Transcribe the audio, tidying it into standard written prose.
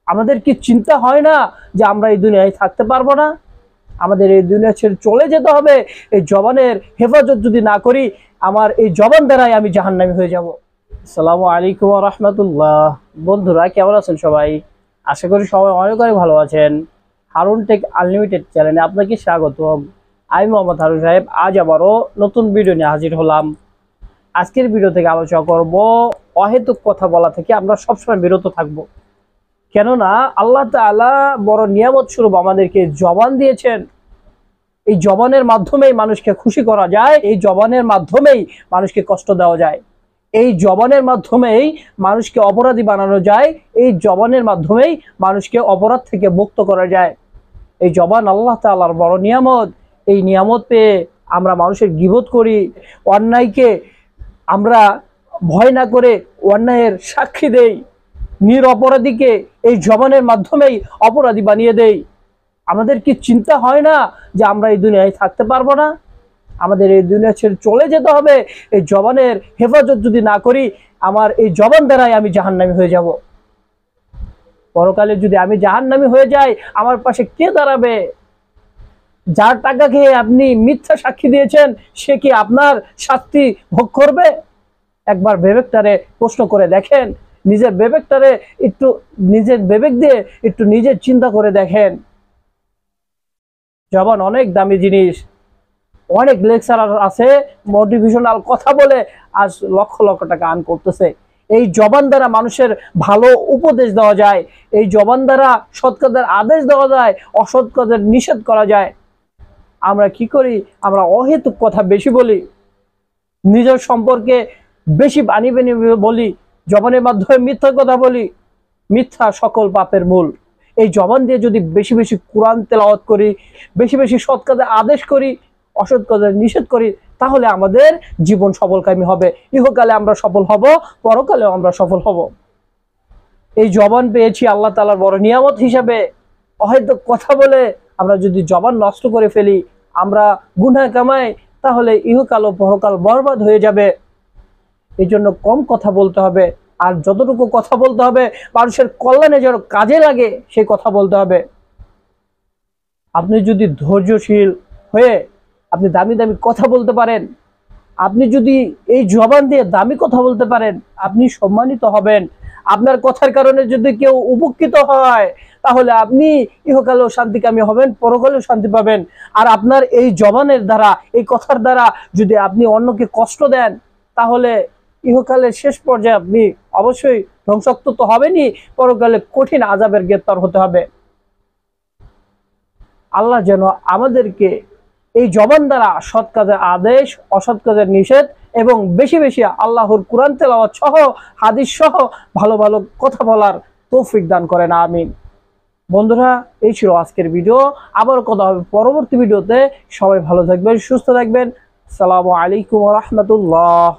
আমাদের কি চিন্তা হয় না যে আমরা এই দুনিয়ায় থাকতে পারবো না, আমাদের এই দুনিয়া ছেড়ে চলে যেতে হবে? এই জবানের হেফাজত যদি না করি, আমার এই জবান দ্বারাই আমি জাহান্নামী হয়ে যাব। আসসালামু আলাইকুম ওয়া রাহমাতুল্লাহ। বন্ধুরা কেমন আছেন সবাই? আশা করি সবাই অনেক অনেক ভালো আছেন। হারুন টেক আনলিমিটেড চ্যানেলে আপনাকে স্বাগতম। আমি মোহাম্মদ হারুন সাহেব আজ আবারও নতুন ভিডিও নিয়ে হাজির হলাম। আজকের ভিডিও থেকে আলোচনা করব অহেতুক কথা বলা থেকে আমরা সবসময় বিরত থাকব। কেননা আল্লাহ তাআলা বড় নিয়ামত স্বরূপ আমাদেরকে জবান দিয়েছেন। এই জবানের মাধ্যমেই মানুষকে খুশি করা যায়, এই জবানের মাধ্যমেই মানুষকে কষ্ট দেওয়া যায়, এই জবানের মাধ্যমেই মানুষকে অপরাধী বানানো যায়, এই জবানের মাধ্যমেই মানুষকে অপরাধ থেকে মুক্ত করা যায়। এই জবান আল্লাহ তাআলার বড় নিয়ামত। এই নিয়ামত পেয়ে আমরা মানুষের গীবত করি, অন্যায়কে আমরা ভয় না করে অন্যায়ের সাক্ষী দেই, নিরপরাধীকে এই জবানের মাধ্যমেই অপরাধী বানিয়ে দেই। আমাদের কি চিন্তা হয় না যে আমরা এই দুনিয়ায় থাকতে পারবো না, আমাদের এই দুনিয়া ছেড়ে চলে যেতে হবে? এই জবানের হেফাজত যদি না করি, আমার এই জবান দ্বারাই আমি জাহান্নামী হয়ে যাব। পরকালে যদি আমি জাহান্নামী হয়ে যাই, আমার পাশে কে দাঁড়াবে? যার টাকা খেয়ে আপনি মিথ্যা সাক্ষী দিয়েছেন, সে কি আপনার শাস্তি ভোগ করবে? একবার বিবেকটারে প্রশ্ন করে দেখেন, নিজের বিবেকটারে একটু, নিজের বিবেক দিয়ে একটু নিজের চিন্তা করে দেখেন। জবান অনেক দামি জিনিস। অনেক লেকচারার আছে মোটিভেশনাল কথা বলে আজ লক্ষ লক্ষ টাকা আর্ন করতেছে। এই জবান দ্বারা মানুষের ভালো উপদেশ দেওয়া যায়, এই জবান দ্বারা সৎ কাজের আদেশ দেওয়া যায়, অসৎ কাজের নিষেধ করা যায়। আমরা কি করি? আমরা অহেতুক কথা বেশি বলি, নিজের সম্পর্কে বেশি বানিয়ে বানিয়ে বলি, জবানের মাধ্যমে মিথ্যা কথা বলি। মিথ্যা সকল পাপের মূল। এই জবান দিয়ে যদি বেশি বেশি কোরআন তেলাওয়াত করি, বেশি বেশি সৎ কাজের আদেশ করি, অসৎ কাজের নিষেধ করি, তাহলে আমাদের জীবন সফলকামী হবে। ইহকালে আমরা সফল হব, পরকালেও আমরা সফল হব। এই জবান পেয়েছি আল্লাহ তাআলার বড় নিয়ামত হিসাবে। অহেতুক কথা বলে আমরা যদি জবান নষ্ট করে ফেলি, আমরা গুনাহ কামাই, তাহলে ইহকাল ও পরকাল বরবাদ হয়ে যাবে। এই জন্য কম কথা বলতে হবে, আর যতটুকু কথা বলতে হবে মানুষের কল্যাণে যেন কাজে লাগে সেই কথা বলতে হবে। আপনি যদি ধৈর্যশীল হয়ে আপনি দামি দামি কথা বলতে পারেন, আপনি যদি এই জবান দিয়ে দামি কথা বলতে পারেন, আপনি সম্মানিত হবেন। আপনার কথার কারণে যদি কেউ উপকৃত হয়, তাহলে আপনি ইহকালেও শান্তিকামী হবেন, পরকালেও শান্তি পাবেন। আর আপনার এই জবানের দ্বারা, এই কথার দ্বারা যদি আপনি অন্যকে কষ্ট দেন, তাহলে ইহকালের শেষ পর্যায়ে আপনি অবশ্যই ধ্বংসাত্মক তো হবেনই, পরকালে কঠিন আযাবের গ্রেফতার হতে হবে। আল্লাহ যেন আমাদেরকে এই জবান দ্বারা সৎ কাজের আদেশ, অসৎ কাজের নিষেধ এবং বেশি বেশি আল্লাহর কুরআন তেলাওয়াত সহ, হাদিস সহ ভালো ভালো কথা বলার তৌফিক দান করেন, আমিন। বন্ধুরা, এই ছিল আজকের ভিডিও। আবার কথা হবে পরবর্তী ভিডিওতে। সবাই ভালো থাকবেন, সুস্থ থাকবেন। আসসালামু আলাইকুম ওয়া রাহমাতুল্লাহ।